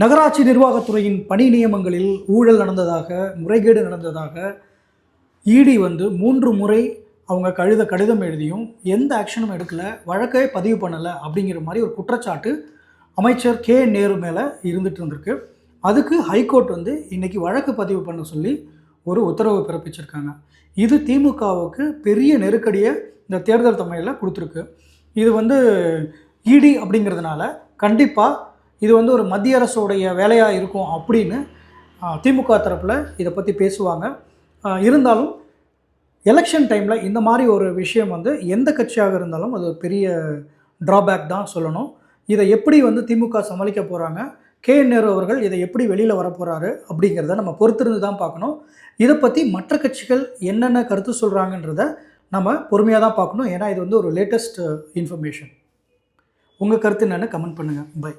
நகராட்சி நிர்வாகத்துறையின் பணி நியமங்களில் ஊழல் நடந்ததாக, முறைகேடு நடந்ததாக இடி 3 முறை அவங்க கடிதம் எழுதியும் எந்த ஆக்ஷனும் எடுக்கல, வழக்கே பதிவு பண்ணலை அப்படிங்கிற மாதிரி ஒரு குற்றச்சாட்டு அமைச்சர் கே நேரு மேலே இருந்துட்டு இருந்திருக்கு. அதுக்கு ஹைகோர்ட் இன்றைக்கி வழக்கு பதிவு பண்ண சொல்லி ஒரு உத்தரவு பிறப்பிச்சிருக்காங்க. இது திமுகவுக்கு பெரிய நெருக்கடியை இந்த தேர்தல் தமையில் கொடுத்துருக்கு. இது இடி அப்படிங்கிறதுனால கண்டிப்பாக இது ஒரு மத்திய அரசுடைய வேலையாக இருக்கும் அப்படின்னு திமுக தரப்பில் இதை பற்றி பேசுவாங்க. இருந்தாலும் எலெக்ஷன் டைமில் இந்த மாதிரி ஒரு விஷயம் எந்த கட்சியாக இருந்தாலும் அது பெரிய ட்ராபேக் தான் சொல்லணும். இதை எப்படி திமுக சமாளிக்க போகிறாங்க, கே நேரு அவர்கள் இதை எப்படி வெளியில் வரப்போகிறாரு அப்படிங்கிறத நம்ம பொறுத்திருந்து தான் பார்க்கணும். இதை பற்றி மற்ற கட்சிகள் என்னென்ன கருத்து சொல்கிறாங்கன்றத நம்ம பொறுமையாக தான் பார்க்கணும். ஏன்னா இது ஒரு லேட்டஸ்ட் இன்ஃபர்மேஷன். உங்கள் கருத்து என்னென்னு கமெண்ட் பண்ணுங்கள். பை.